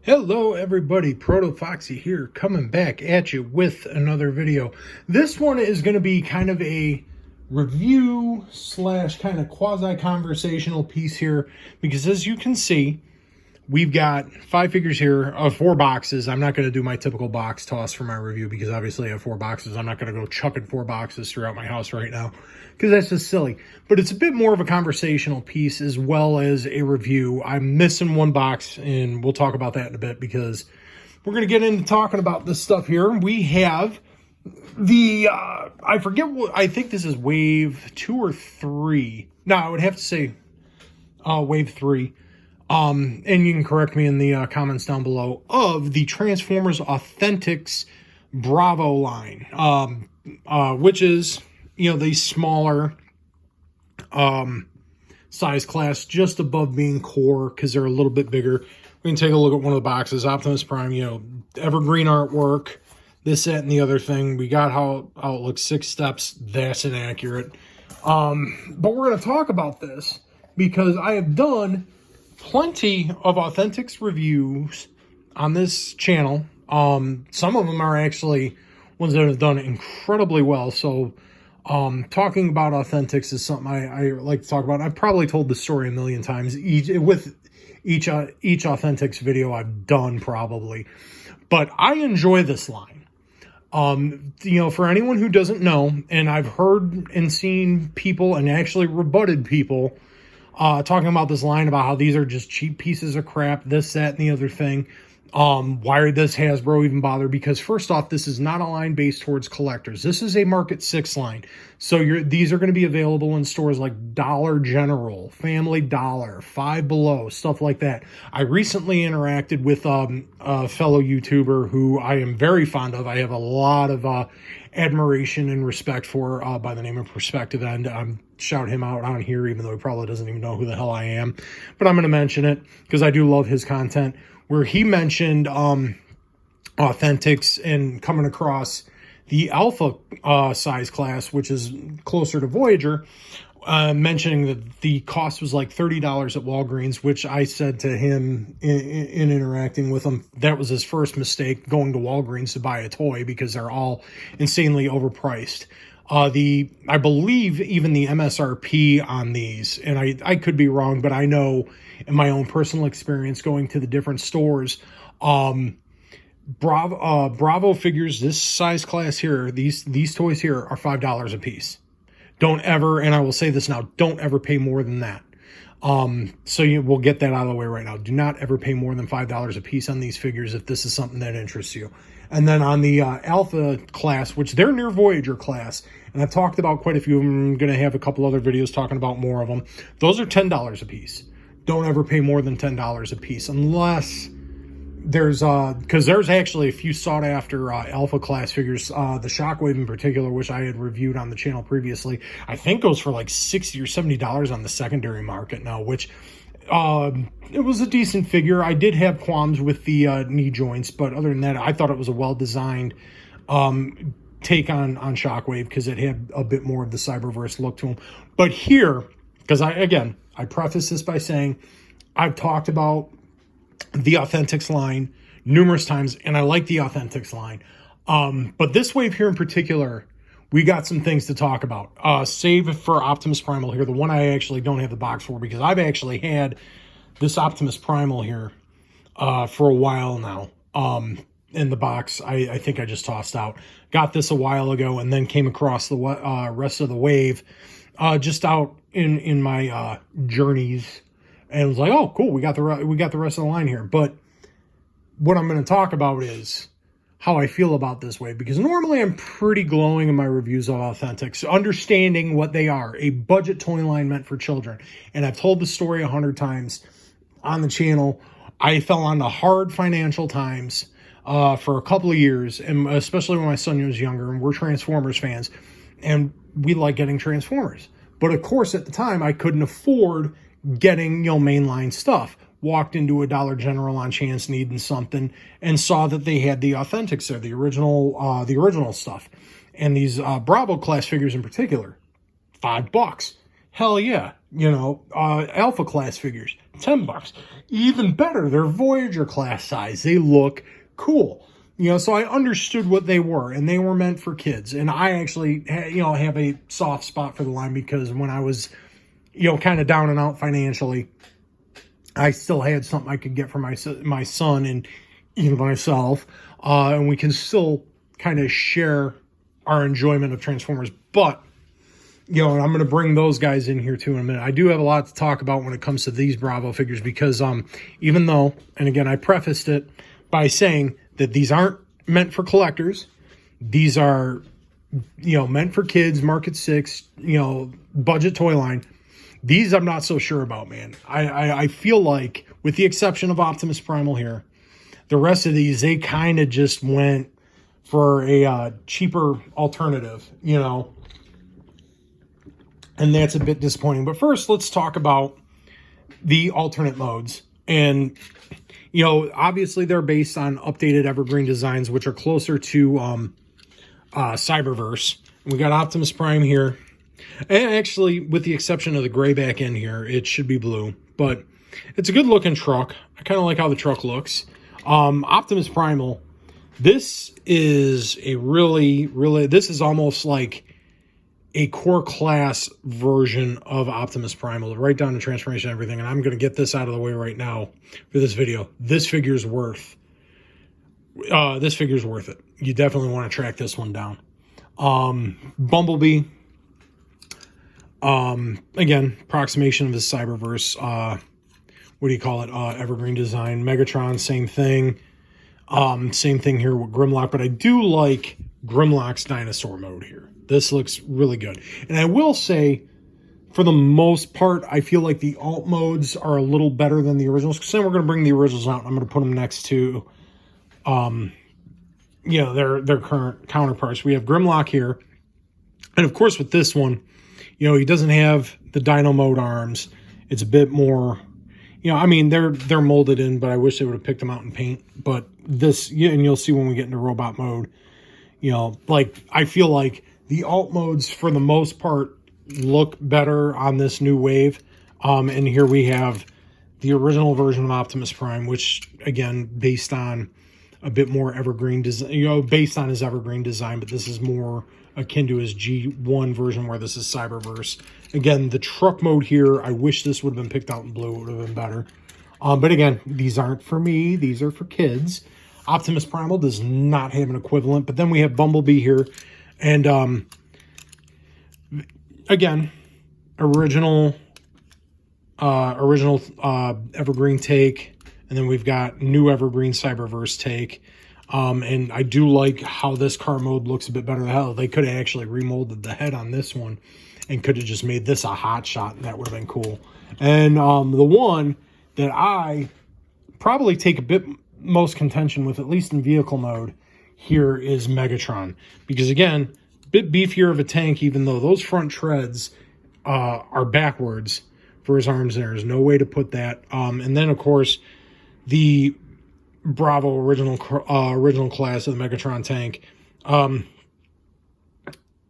Hello everybody, ProtoFoxy here, coming back at you with another video. This one is going to be kind of a review slash kind of quasi-conversational piece here, because as you can see, we've got 5 figures here of 4 boxes. I'm not going to do my typical box toss for my review because obviously I have 4 boxes. I'm not going to go chucking 4 boxes throughout my house right now because that's just silly. But it's a bit more of a conversational piece as well as a review. I'm missing 1 box and we'll talk about that in a bit because we're going to get into talking about this stuff here. We have the, I forget what, I think this is wave 2 or 3. No, I would have to say wave 3. And you can correct me in the comments down below, of the Transformers Authentics Bravo line, which is, you know, the smaller size class, just above being core because they're a little bit bigger. We can take a look at one of the boxes. Optimus Prime, you know, evergreen artwork, this, that, and the other thing. We got how it looks, 6 steps. That's inaccurate. But we're going to talk about this because I have done plenty of Authentics reviews on this channel. Some of them are actually ones that have done incredibly well. So talking about Authentics is something I like to talk about. I've probably told the story a million times with each Authentics video I've done probably. But I enjoy this line. You know, for anyone who doesn't know, and I've heard and seen people and actually rebutted people talking about this line about how these are just cheap pieces of crap, this, that, and the other thing. Why does Hasbro even bother? Because first off, this is not a line based towards collectors. This is a Market 6 line. So these are going to be available in stores like Dollar General, Family Dollar, Five Below, stuff like that. I recently interacted with a fellow YouTuber who I am very fond of. I have a lot of admiration and respect for by the name of Perspective End. Shout him out on here, even though he probably doesn't even know who the hell I am. But I'm going to mention it because I do love his content, where he mentioned Authentics and coming across the Alpha size class, which is closer to Voyager, mentioning that the cost was like $30 at Walgreens, which I said to him in interacting with him, that was his first mistake, going to Walgreens to buy a toy because they're all insanely overpriced. I believe even the MSRP on these, and I could be wrong, but I know in my own personal experience going to the different stores, Bravo figures, this size class here, these toys here are $5 a piece. Don't ever, and I will say this now, don't ever pay more than that. So we'll get that out of the way right now. Do not ever pay more than $5 a piece on these figures if this is something that interests you. And then on the Alpha class, which they're near Voyager class, and I've talked about quite a few of them. I'm going to have a couple other videos talking about more of them. Those are $10 a piece. Don't ever pay more than $10 a piece unless there's, because there's actually a few sought after Alpha class figures, the Shockwave in particular, which I had reviewed on the channel previously. I think goes for like $60 or $70 on the secondary market now, which it was a decent figure. I did have qualms with the knee joints, but other than that, I thought it was a well-designed take on Shockwave because it had a bit more of the Cyberverse look to him. But here, because I preface this by saying I've talked about the Authentics line numerous times, and I like the Authentics line. But this wave here in particular, we got some things to talk about. Save for Optimus Primal here, the one I actually don't have the box for because I've actually had this Optimus Primal here for a while now. In the box, I think I just tossed out. Got this a while ago and then came across the rest of the wave just out in my journeys, and was like, oh, cool, we got the rest of the line here. But what I'm going to talk about is how I feel about this wave, because normally I'm pretty glowing in my reviews of Authentics, understanding what they are, a budget toy line meant for children. And I've told the story 100 times on the channel. I fell on the hard financial times for a couple of years, and especially when my son was younger, and we're Transformers fans, and we like getting Transformers. But of course, at the time, I couldn't afford getting, you know, mainline stuff. Walked into a Dollar General on chance needing something and saw that they had the Authentics there, the original stuff. And these Bravo class figures in particular, $5. Hell yeah. Alpha class figures, $10. Even better, they're Voyager class size. They look cool. So I understood what they were, and they were meant for kids. And I actually, have a soft spot for the line because when I was, kind of down and out financially, I still had something I could get for my son and even myself. And we can still kind of share our enjoyment of Transformers. But, and I'm going to bring those guys in here too in a minute. I do have a lot to talk about when it comes to these Bravo figures because even though, and again, I prefaced it by saying that these aren't meant for collectors. These are, meant for kids, market 6, budget toy line. These I'm not so sure about, man. I feel like, with the exception of Optimus Primal here, the rest of these, they kind of just went for a cheaper alternative, and that's a bit disappointing. But first, let's talk about the alternate modes. And obviously they're based on updated Evergreen designs, which are closer to Cyberverse. We got Optimus Prime here. And actually, with the exception of the gray back end here, it should be blue. But it's a good looking truck. I kind of like how the truck looks. Optimus Primal. This is a really, this is almost like a core class version of Optimus Primal, right down to transformation and everything. And I'm going to get this out of the way right now for this video. This figure's worth it. You definitely want to track this one down. Bumblebee. Again, approximation of his Cyberverse. What do you call it? Evergreen design. Megatron, same thing. Same thing here with Grimlock, but I do like Grimlock's dinosaur mode here. This looks really good. And I will say, for the most part, I feel like the alt modes are a little better than the originals. Because then we're going to bring the originals out, and I'm going to put them next to, their current counterparts. We have Grimlock here. And of course, with this one, he doesn't have the dino mode arms. It's a bit more, they're molded in, but I wish they would have picked them out in paint. But this, and you'll see when we get into robot mode, I feel like the alt modes, for the most part, look better on this new wave. And here we have the original version of Optimus Prime, which, again, based on a bit more Evergreen design, based on his Evergreen design, but this is more akin to his G1 version where this is Cyberverse. Again, the truck mode here, I wish this would have been picked out in blue. It would have been better. But again, these aren't for me. These are for kids. Optimus Primal does not have an equivalent. But then we have Bumblebee here. And again, original Evergreen take. And then we've got new Evergreen Cyberverse take. And I do like how this car mode looks a bit better. Hell, they could have actually remolded the head on this one and could have just made this a hot shot, and that would have been cool. And the one that I probably take a bit most contention with, at least in vehicle mode, here is Megatron. Because again, a bit beefier of a tank, even though those front treads are backwards for his arms. There's no way to put that. And then, of course, the Bravo original class of the Megatron tank.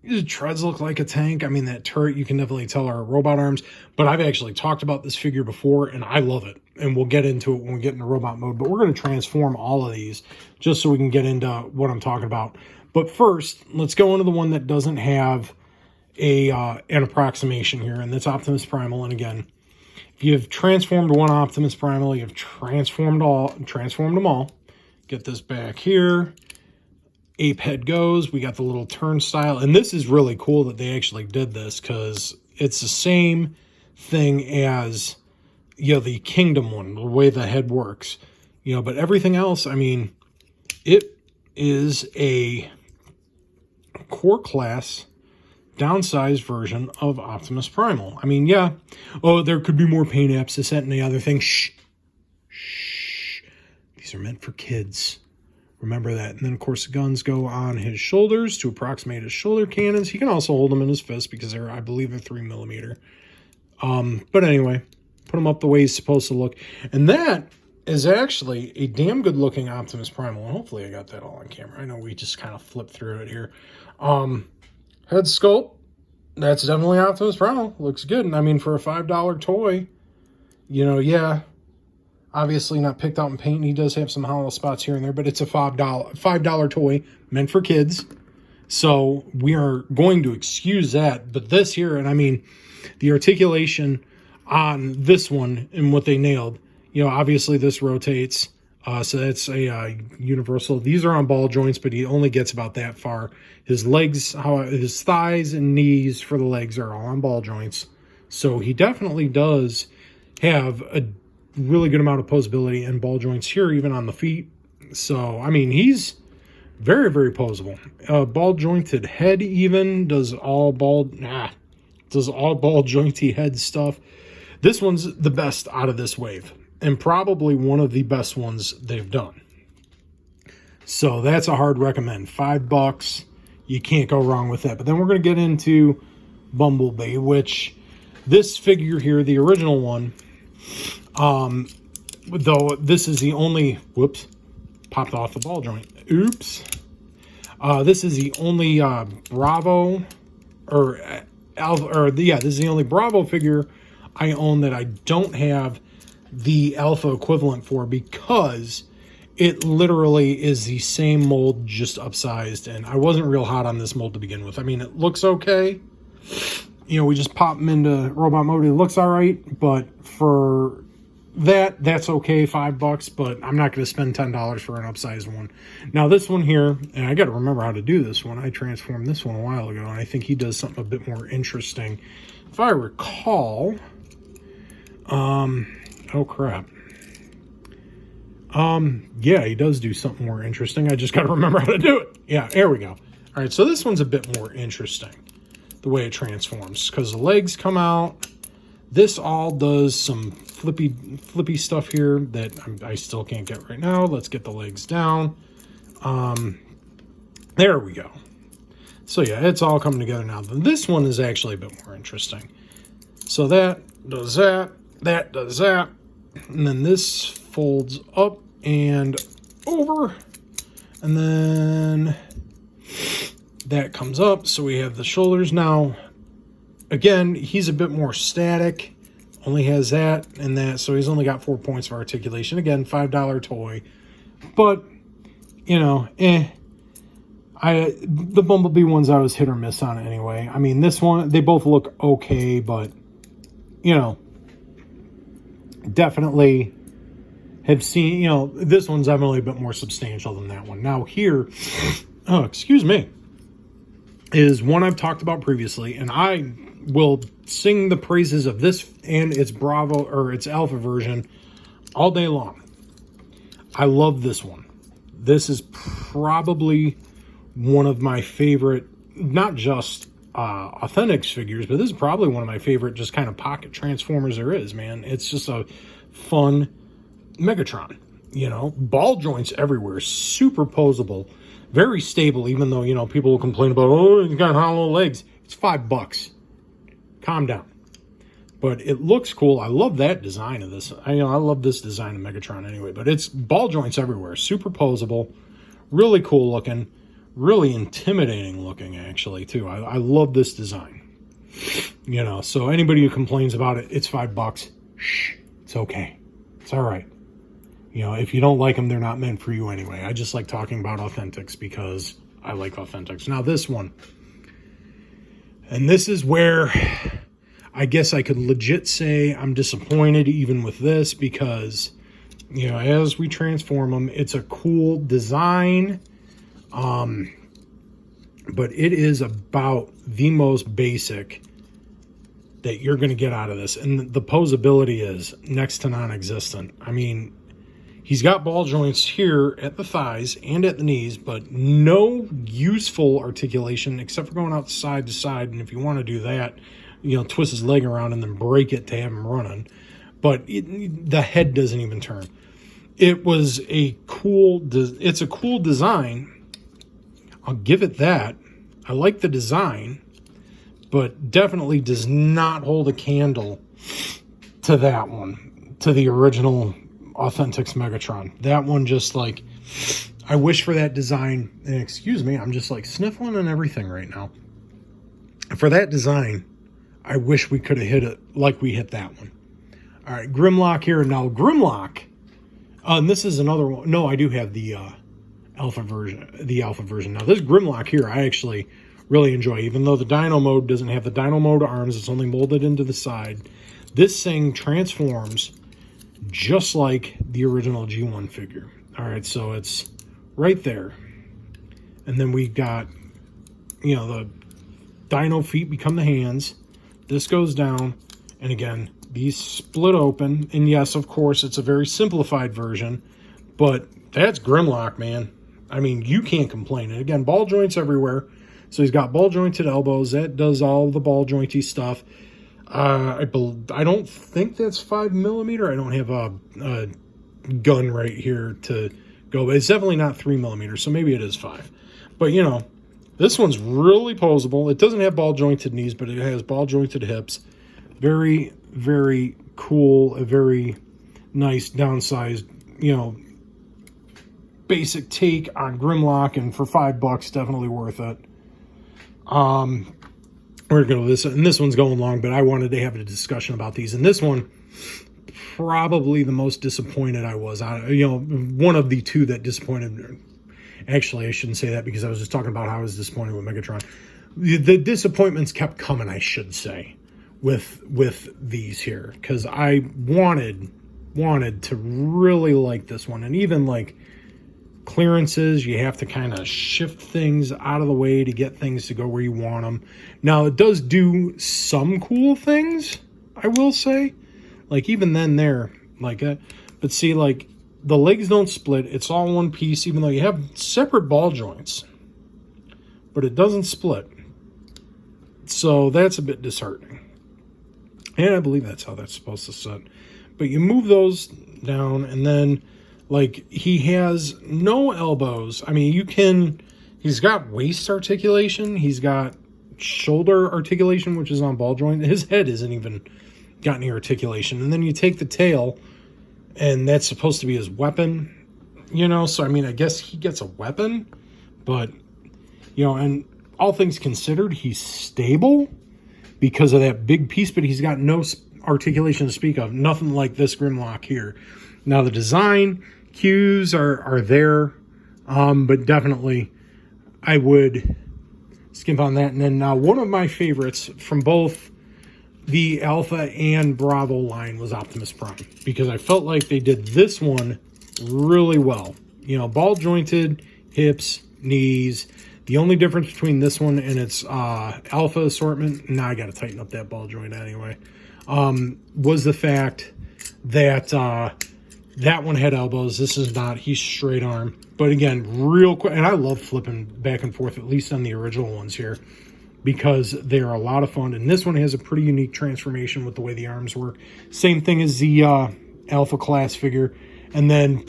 The treads look like a tank. I mean, that turret, you can definitely tell are robot arms. But I've actually talked about this figure before, and I love it. And we'll get into it when we get into robot mode. But we're going to transform all of these just so we can get into what I'm talking about. But first, let's go into the one that doesn't have an approximation here, and that's Optimus Primal. And again, if you've transformed one Optimus Primal, you've transformed them all. Get this back here. Ape head goes. We got the little turnstile. And this is really cool that they actually did this, because it's the same thing as, the Kingdom one, the way the head works. But everything else, I mean, it is a core class downsized version of Optimus Primal. I mean, yeah. Oh, there could be more paint apps, this, that, and the other thing. Shh. These are meant for kids. Remember that. And then, of course, the guns go on his shoulders to approximate his shoulder cannons. He can also hold them in his fist because I believe they're 3mm. But anyway, put them up the way he's supposed to look. And that is actually a damn good looking Optimus Primal. And hopefully I got that all on camera. I know we just kind of flipped through it here. Head sculpt, That's definitely Optimus Prime. Looks good. And I mean, for a $5 toy, you know, yeah, obviously not picked out in paint. He does have some hollow spots here and there, but it's a $5 toy meant for kids. So we are going to excuse that. But this here, and I mean, the articulation on this one and what they nailed, you know, obviously this rotates. So that's a universal. These are on ball joints, but he only gets about that far. His legs, his thighs and knees for the legs are all on ball joints. So he definitely does have a really good amount of posability and ball joints here, even on the feet. So, I mean, he's very, very posable. Ball jointed head even does all ball jointy head stuff. This one's the best out of this wave, and probably one of the best ones they've done. So that's a hard recommend. $5, you can't go wrong with that. But then we're going to get into Bumblebee, which this figure here, the original one, though this is the only, whoops, popped off the ball joint. Oops. This is the only Bravo, this is the only Bravo figure I own that I don't have the Alpha equivalent for, because it literally is the same mold, just upsized, and I wasn't real hot on this mold to begin with. I mean, it looks okay. You know, we just pop him into robot mode. It looks all right, but for that's okay, $5, but I'm not going to spend $10 for an upsized one. Now, this one here, and I got to remember how to do this one. I transformed this one a while ago, and I think he does something a bit more interesting. If I recall, oh crap. Yeah, he does do something more interesting. I just got to remember how to do it. Yeah, there we go. All right, so this one's a bit more interesting, the way it transforms, because the legs come out. This all does some flippy stuff here that I still can't get right now. Let's get the legs down. There we go. So yeah, it's all coming together now. This one is actually a bit more interesting. So that does that, that does that, and then this folds up and over, and then that comes up. So we have the shoulders now. Again, he's a bit more static, only has that and that, so he's only got 4 points of articulation. Again, $5 toy, but, you know, the Bumblebee ones I was hit or miss on anyway. I mean, this one, they both look okay, but, you know, definitely have seen, you know, this one's definitely a bit more substantial than that one. Now here, oh, excuse me, is one I've talked about previously, and I will sing the praises of this and its Bravo or its Alpha version all day long. I love this one. This is probably one of my favorite, not just Authentics figures, but this is probably one of my favorite just kind of pocket Transformers there is, man. It's just a fun Megatron, you know, ball joints everywhere, super posable, very stable, even though, you know, people will complain about, oh, he's got hollow legs. It's $5. Calm down. But it looks cool. I love that design of this. I love this design of Megatron anyway, but it's ball joints everywhere, super posable, really cool looking, really intimidating looking, actually, too. I love this design. You know, so anybody who complains about it, it's $5. Shh, it's okay. It's all right. You know, if you don't like them, they're not meant for you anyway. I just like talking about Authentics because I like Authentics. Now this one, and this is where I guess I could legit say I'm disappointed even with this, because, you know, as we transform them, it's a cool design, but it is about the most basic that you're going to get out of this. And the posability is next to non-existent. I mean, he's got ball joints here at the thighs and at the knees, but no useful articulation except for going out side to side. And if you want to do that, you know, twist his leg around and then break it to have him running. But the head doesn't even turn. It was a cool, it's a cool design. I'll give it that. I like the design, but definitely does not hold a candle to that one, to the original Authentics Megatron. That one just like, I wish for that design, and excuse me, I'm just like sniffling and everything right now. For that design, I wish we could have hit it like we hit that one. All right, Grimlock here. Now, Grimlock, and this is another one. No, I do have the alpha version. Now, this Grimlock here, I actually really enjoy. Even though the Dino mode doesn't have the Dino mode arms, it's only molded into the side. This thing transforms just like the original G1 figure. All right, so it's right there. And then we got, you know, the Dino feet become the hands. This goes down, and again, these split open. And yes, of course, it's a very simplified version, but that's Grimlock, man. I mean, you can't complain. And again, ball joints everywhere. So he's got ball jointed elbows. That does all the ball jointy stuff. I don't think that's 5mm. I don't have a gun right here to go, but it's definitely not 3mm, so maybe it is 5. But, you know, this one's really posable. It doesn't have ball jointed knees, but it has ball jointed hips. Very, very cool. A very nice downsized, you know, basic take on Grimlock, and for $5, definitely worth it. We're going to listen, and this one's going long, but I wanted to have a discussion about these. And this one, probably the most disappointed I was. You know, one of the two that disappointed. Actually, I shouldn't say that because I was just talking about how I was disappointed with Megatron. The disappointments kept coming, I should say, with these here, because I wanted to really like this one. And even like clearances, you have to kind of shift things out of the way to get things to go where you want them. Now, it does do some cool things, I will say. Like, even then there, like, but see, like, the legs don't split. It's all one piece, even though you have separate ball joints. But it doesn't split. So that's a bit disheartening. And I believe that's how that's supposed to sit. But you move those down, and then, like, he has no elbows. I mean, he's got waist articulation. He's got shoulder articulation, which is on ball joint. His head isn't even got any articulation. And then you take the tail, and that's supposed to be his weapon, you know? So, I mean, I guess he gets a weapon, but, you know, and all things considered, he's stable because of that big piece, but he's got no articulation to speak of. Nothing like this Grimlock here. Now, the design cues are there, but definitely I would skip on that. And then now, one of my favorites from both the Alpha and Bravo line was Optimus Prime, because I felt like they did this one really well. You know, ball jointed hips, knees. The only difference between this one and its Alpha assortment, now I got to tighten up that ball joint anyway, was the fact that that one had elbows. This is not. He's straight arm. But again, real quick, and I love flipping back and forth, at least on the original ones here, because they are a lot of fun. And this one has a pretty unique transformation with the way the arms work. Same thing as the Alpha class figure. And then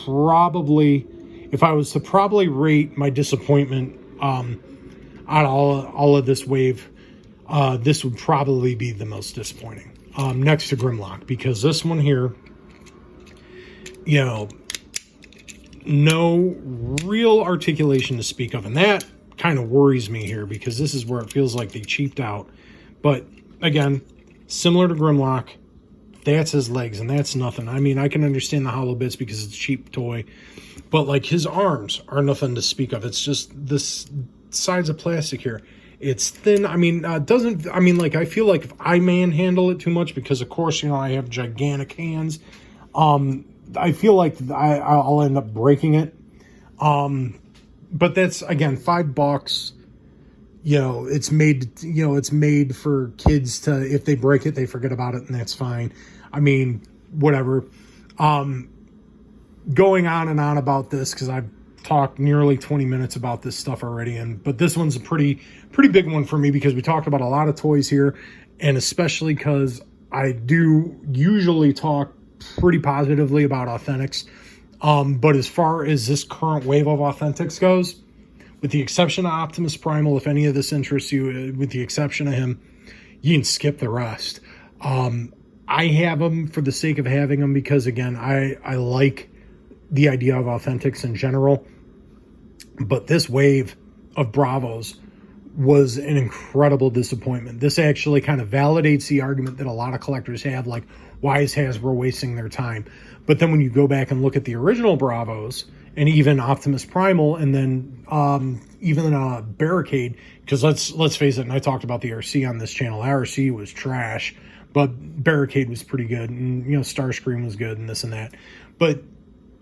probably, if I was to probably rate my disappointment on all of this wave, this would probably be the most disappointing, next to Grimlock, because this one here, you know, no real articulation to speak of, and that kind of worries me here, because this is where it feels like they cheaped out. But again, similar to Grimlock, that's his legs, and that's nothing. I mean, I can understand the hollow bits because it's a cheap toy, but like, his arms are nothing to speak of. It's just this sides of plastic here. It's thin. I mean, doesn't, I mean, like, I feel like if I manhandle it too much, because of course, you know, I have gigantic hands, I feel like I'll end up breaking it. But that's, again, $5. You know, it's made for kids to, if they break it, they forget about it, and that's fine. I mean, whatever. Going on and on about this, because I've talked nearly 20 minutes about this stuff already, but this one's a pretty big one for me, because we talked about a lot of toys here, and especially because I do usually talk pretty positively about Authentics. But as far as this current wave of Authentics goes, with the exception of Optimus Primal, if any of this interests you, with the exception of him, you can skip the rest. I have them for the sake of having them, because again, I like the idea of Authentics in general. But this wave of Bravos was an incredible disappointment. This actually kind of validates the argument that a lot of collectors have, like, why is Hasbro wasting their time? But then when you go back and look at the original Bravos, and even Optimus Primal, and then even Barricade, because let's face it, and I talked about the RC on this channel. RC was trash, but Barricade was pretty good, and Starscream was good, and this and that. But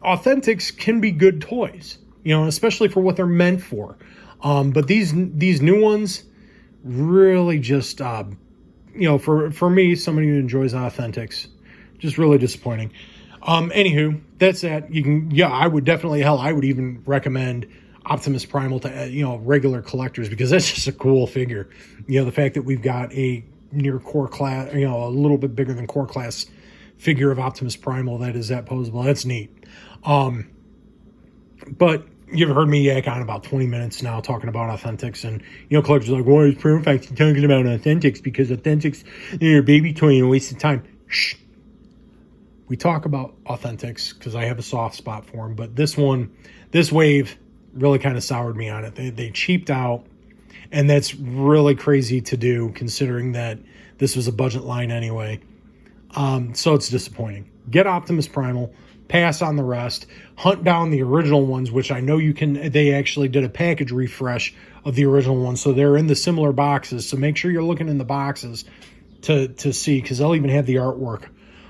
Authentics can be good toys, especially for what they're meant for. But these new ones really just, for me, somebody who enjoys Authentics, just really disappointing. Anywho, that's that. I would definitely, I would even recommend Optimus Primal to, regular collectors, because that's just a cool figure. The fact that we've got a near core class, a little bit bigger than core class figure of Optimus Primal that is that posable, that's neat. But you've heard me yak on about 20 minutes now talking about Authentics, and collectors are like, why is ProtoFoxy talking about Authentics? Because Authentics, they're a baby toy and a waste of time. Shh. We talk about Authentics because I have a soft spot for them, but this wave really kind of soured me on it. They cheaped out, and that's really crazy to do considering that this was a budget line anyway. So it's disappointing. Get Optimus Primal, pass on the rest, hunt down the original ones, which I know you can. They actually did a package refresh of the original ones, so they're in the similar boxes. So make sure you're looking in the boxes to see, because they'll even have the artwork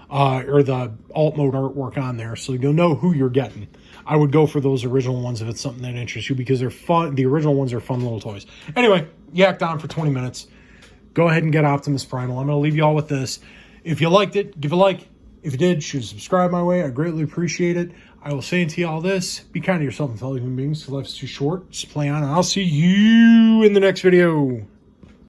or the alt mode artwork on there, so you'll know who you're getting. I would go for those original ones if it's something that interests you, because they're fun. The original ones are fun little toys. Anyway, yacked on for 20 minutes. Go ahead and get Optimus Primal. I'm going to leave you all with this. If you liked it, give a like. If you did, shoot subscribe my way. I greatly appreciate it. I will say to you all this: be kind to yourself and fellow human beings. Life's too short. Just play on, and I'll see you in the next video.